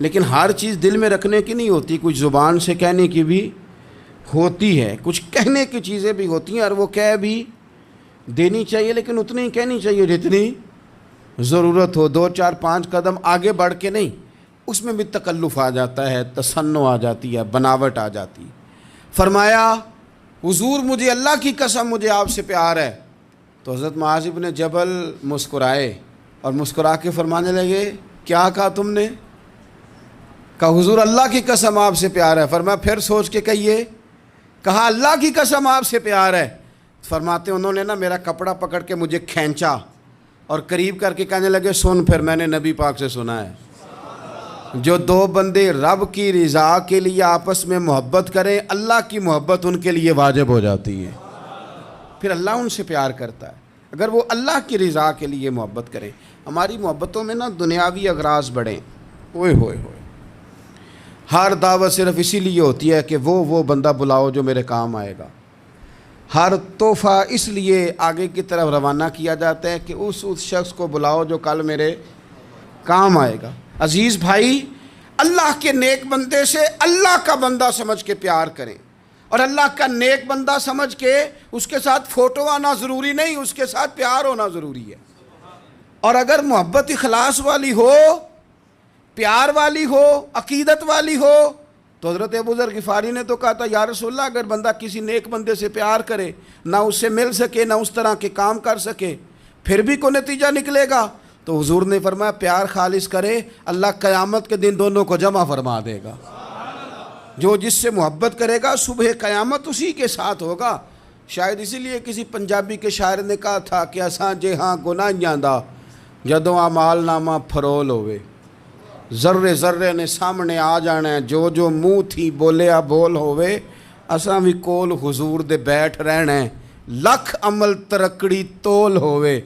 لیکن ہر چیز دل میں رکھنے کی نہیں ہوتی، کچھ زبان سے کہنے کی بھی ہوتی ہے، کچھ کہنے کی چیزیں بھی ہوتی ہیں، اور وہ کہہ بھی دینی چاہیے، لیکن اتنی ہی کہنی چاہیے جتنی ضرورت ہو، 2 4 5 قدم آگے بڑھ کے نہیں، اس میں بھی تکلف آ جاتا ہے، تصنع آ جاتی ہے، بناوٹ آ جاتی ہے۔ فرمایا حضور مجھے اللہ کی قسم مجھے آپ سے پیار ہے۔ تو حضرت معاذ بن جبل مسکرائے اور مسکرا کے فرمانے لگے کیا کہا تم نے؟ کہا حضور اللہ کی قسم آپ سے پیار ہے۔ فرمایا پھر سوچ کے کہیے۔ کہا اللہ کی قسم آپ سے پیار ہے۔ فرماتے انہوں نے نا میرا کپڑا پکڑ کے مجھے کھینچا اور قریب کر کے کہنے لگے سن پھر میں نے نبی پاک سے سنا ہے، جو 2 بندے رب کی رضا کے لیے آپس میں محبت کریں اللہ کی محبت ان کے لیے واجب ہو جاتی ہے، پھر اللہ ان سے پیار کرتا ہے اگر وہ اللہ کی رضا کے لیے محبت کریں۔ ہماری محبتوں میں نا دنیاوی اغراض بڑھیں، اوئے ہوئے ہوئے، ہر دعوت صرف اسی لیے ہوتی ہے کہ وہ بندہ بلاؤ جو میرے کام آئے گا، ہر تحفہ اس لیے آگے کی طرف روانہ کیا جاتا ہے کہ اس شخص کو بلاؤ جو کل میرے کام آئے گا۔ عزیز بھائی، اللہ کے نیک بندے سے اللہ کا بندہ سمجھ کے پیار کریں، اور اللہ کا نیک بندہ سمجھ کے اس کے ساتھ فوٹو آنا ضروری نہیں، اس کے ساتھ پیار ہونا ضروری ہے۔ اور اگر محبت اخلاص والی ہو، پیار والی ہو، عقیدت والی ہو، تو حضرت ابو ذر غفاری نے تو کہا تھا یا رسول اللہ اگر بندہ کسی نیک بندے سے پیار کرے، نہ اس سے مل سکے نہ اس طرح کے کام کر سکے، پھر بھی کوئی نتیجہ نکلے گا؟ تو حضور نے فرمایا پیار خالص کرے، اللہ قیامت کے دن دونوں کو جمع فرما دے گا۔ جو جس سے محبت کرے گا صبح قیامت اسی کے ساتھ ہوگا۔ شاید اسی لیے کسی پنجابی کے شاعر نے کہا تھا کہ اساں جے ہاں گناہیاں دا جدوں اعمال نامہ پھرول ہوئے، ذرے ذرے نے سامنے آ جانا ہے، جو جو منہ تھی بولیا بول ہوئے، اساں بھی کول حضور دے بیٹھ رہنا ہے، لکھ عمل ترکڑی تول ہوئے،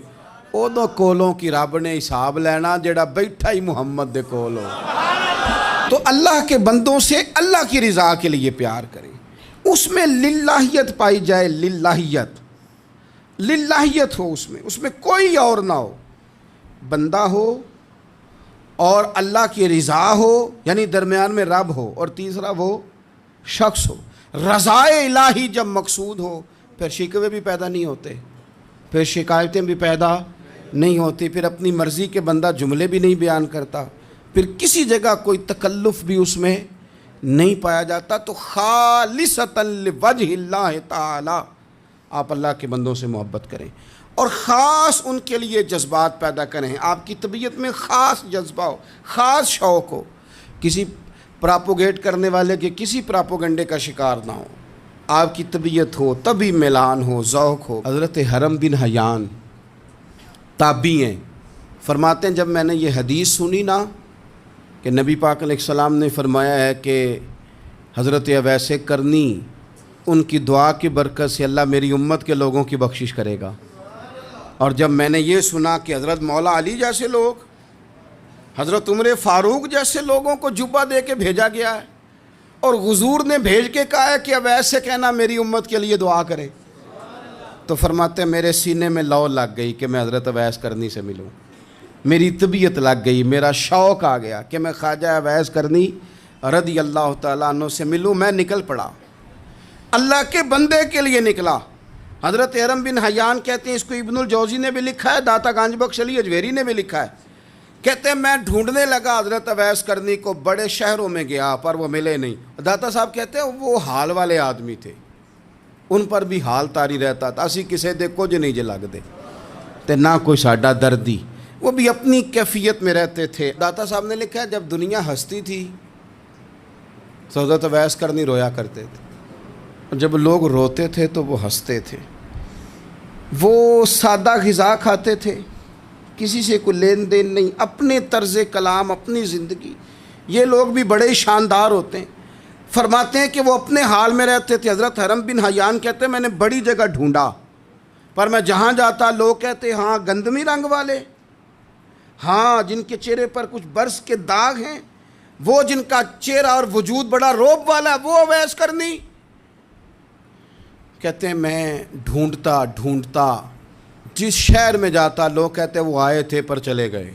ادو کولوں کی رب نے حساب لینا جڑا بیٹھا ہی محمد دے کول ہو۔ تو اللہ کے بندوں سے اللہ کی رضا کے لیے پیار کریں، اس میں للہیت پائی جائے، للہیت ہو، اس میں کوئی اور نہ ہو، بندہ ہو اور اللہ کی رضا ہو، یعنی درمیان میں رب ہو، اور تیسرا وہ شخص ہو۔ رضا الہی جب مقصود ہو پھر شکوے بھی پیدا نہیں ہوتے، پھر شکایتیں بھی پیدا نہیں ہوتی، پھر اپنی مرضی کے بندہ جملے بھی نہیں بیان کرتا، پھر کسی جگہ کوئی تکلف بھی اس میں نہیں پایا جاتا۔ تو خالصۃ لوجہ اللہ تعالی آپ اللہ کے بندوں سے محبت کریں، اور خاص ان کے لیے جذبات پیدا کریں، آپ کی طبیعت میں خاص جذبہ ہو، خاص شوق ہو، کسی پراپوگیٹ کرنے والے کے کسی پراپوگنڈے کا شکار نہ ہو، آپ کی طبیعت ہو، طبی میلان ہو، ذوق ہو۔ حضرت حرم بن حیان تابعی ہیں، فرماتے ہیں جب میں نے یہ حدیث سنی نا کہ نبی پاک علیہ السلام نے فرمایا ہے کہ حضرت اویس کرنی ان کی دعا کی برکت سے اللہ میری امت کے لوگوں کی بخشش کرے گا، اور جب میں نے یہ سنا کہ حضرت مولا علی جیسے لوگ، حضرت عمر فاروق جیسے لوگوں کو جبہ دے کے بھیجا گیا ہے، اور حضور نے بھیج کے کہا ہے کہ اویس سے کہنا میری امت کے لیے دعا کرے، تو فرماتے ہیں میرے سینے میں لو لگ گئی کہ میں حضرت اویس کرنی سے ملوں، میری طبیعت لگ گئی، میرا شوق آ گیا کہ میں خواجہ اویس کرنی رضی اللہ تعالیٰ عنہ سے ملوں۔ میں نکل پڑا، اللہ کے بندے کے لیے نکلا۔ حضرت حرم بن حیان کہتے ہیں، اس کو ابن الجوزی نے بھی لکھا ہے، داتا گنج بخش علی اجویری نے بھی لکھا ہے، کہتے ہیں میں ڈھونڈنے لگا حضرت اویس کرنی کو، بڑے شہروں میں گیا پر وہ ملے نہیں۔ داتا صاحب کہتے ہیں وہ حال والے آدمی تھے، ان پر بھی حال تاری رہتا تھا، اسی کسے دے کچھ نہیں جے لگ دے تے نہ کوئی ساڈا دردی، وہ بھی اپنی کیفیت میں رہتے تھے۔ داتا صاحب نے لکھا ہے جب دنیا ہستی تھی تو حضرت اویس کرنی رویا کرتے تھے، اور جب لوگ روتے تھے تو وہ ہنستے تھے، وہ سادہ غذا کھاتے تھے، کسی سے کوئی لین دین نہیں، اپنے طرز کلام، اپنی زندگی۔ یہ لوگ بھی بڑے شاندار ہوتے ہیں، فرماتے ہیں کہ وہ اپنے حال میں رہتے تھے۔ حضرت حرم بن حیان کہتے ہیں میں نے بڑی جگہ ڈھونڈا، پر میں جہاں جاتا لوگ کہتے ہاں گندمی رنگ والے، ہاں جن کے چہرے پر کچھ برس کے داغ ہیں، وہ جن کا چہرہ اور وجود بڑا روب والا ہے، وہ اویس کرنی۔ کہتے ہیں میں ڈھونڈتا جس شہر میں جاتا لوگ کہتے وہ آئے تھے پر چلے گئے،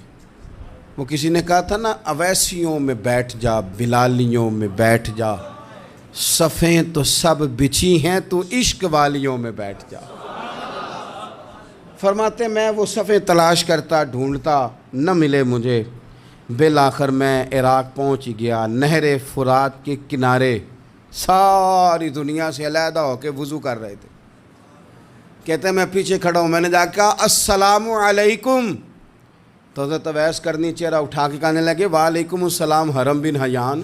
وہ کسی نے کہا تھا نا، اویسیوں میں بیٹھ جا، بلالیوں میں بیٹھ جا، صفیں تو سب بچھی ہیں، تو عشق والیوں میں بیٹھ جا۔ فرماتے میں وہ صفیں تلاش کرتا ڈھونڈتا، نہ ملے مجھے، بالآخر میں عراق پہنچ گیا، نہر فرات کے کنارے ساری دنیا سے علیحدہ ہو کے وضو کر رہے تھے۔ کہتے ہیں میں پیچھے کھڑا ہوں، میں نے جا کے کہا السلام علیکم، تو حضرت اویس کرنی چہرہ اٹھا کے کہنے لگے وعلیکم السلام حرم بن حیان۔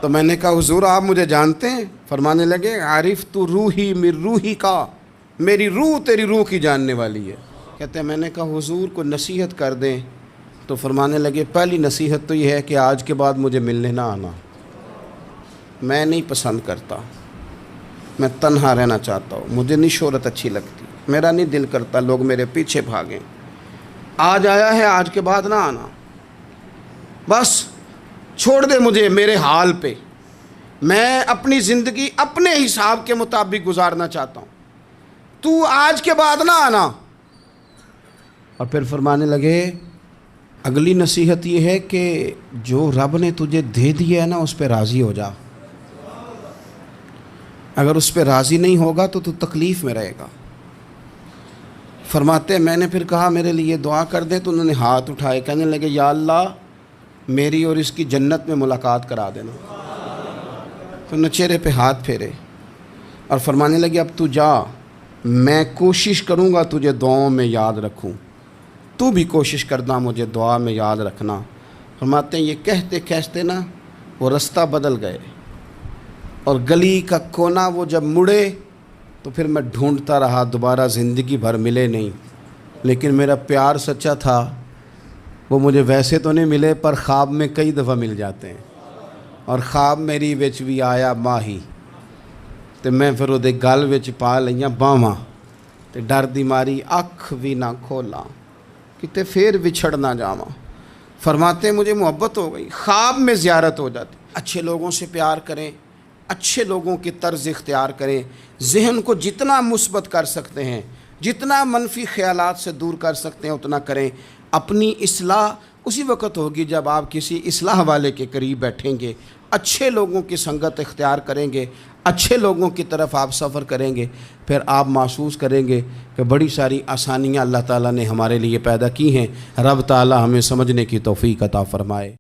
تو میں نے کہا حضور آپ مجھے جانتے ہیں؟ فرمانے لگے عارف تو روحی من روحی کا، میری روح تیری روح کی جاننے والی ہے۔ کہتے ہیں میں نے کہا حضور کو نصیحت کر دیں، تو فرمانے لگے پہلی نصیحت تو یہ ہے کہ آج کے بعد مجھے ملنے نہ آنا، میں نہیں پسند کرتا، میں تنہا رہنا چاہتا ہوں، مجھے نہیں شہرت اچھی لگتی، میرا نہیں دل کرتا لوگ میرے پیچھے بھاگیں، آج آیا ہے آج کے بعد نہ آنا، بس چھوڑ دے مجھے میرے حال پہ، میں اپنی زندگی اپنے حساب کے مطابق گزارنا چاہتا ہوں، تو آج کے بعد نہ آنا۔ اور پھر فرمانے لگے اگلی نصیحت یہ ہے کہ جو رب نے تجھے دے دیا ہے نا اس پہ راضی ہو جا، اگر اس پہ راضی نہیں ہوگا تو تکلیف میں رہے گا۔ فرماتے میں نے پھر کہا میرے لیے دعا کر دیں، تو انہوں نے ہاتھ اٹھائے، کہنے لگے یا اللہ میری اور اس کی جنت میں ملاقات کرا دینا۔ تو انہوں نے چہرے پہ ہاتھ پھیرے اور فرمانے لگے اب تو جا، میں کوشش کروں گا تجھے دعاؤں میں یاد رکھوں، تو بھی کوشش کرنا مجھے دعا میں یاد رکھنا۔ فرماتے ہیں یہ کہتے کہتے نا وہ رستہ بدل گئے، اور گلی کا کونا وہ جب مڑے تو پھر میں ڈھونڈتا رہا، دوبارہ زندگی بھر ملے نہیں، لیکن میرا پیار سچا تھا، وہ مجھے ویسے تو نہیں ملے پر خواب میں کئی دفعہ مل جاتے ہیں، اور خواب میری وچ بھی آیا ماہی، تو میں پھر وہ گل وچ پا لئیاں باواں، تو ڈر دی ماری اکھ بھی نہ کھولا کتے پھر بچھڑ نہ جاواں۔ فرماتے مجھے محبت ہو گئی، خواب میں زیارت ہو جاتی۔ اچھے لوگوں سے پیار کریں، اچھے لوگوں کی طرز اختیار کریں، ذہن کو جتنا مثبت کر سکتے ہیں، جتنا منفی خیالات سے دور کر سکتے ہیں اتنا کریں۔ اپنی اصلاح اسی وقت ہوگی جب آپ کسی اصلاح والے کے قریب بیٹھیں گے، اچھے لوگوں کی سنگت اختیار کریں گے، اچھے لوگوں کی طرف آپ سفر کریں گے، پھر آپ محسوس کریں گے کہ بڑی ساری آسانیاں اللہ تعالیٰ نے ہمارے لیے پیدا کی ہیں۔ رب تعالیٰ ہمیں سمجھنے کی توفیق عطا فرمائے۔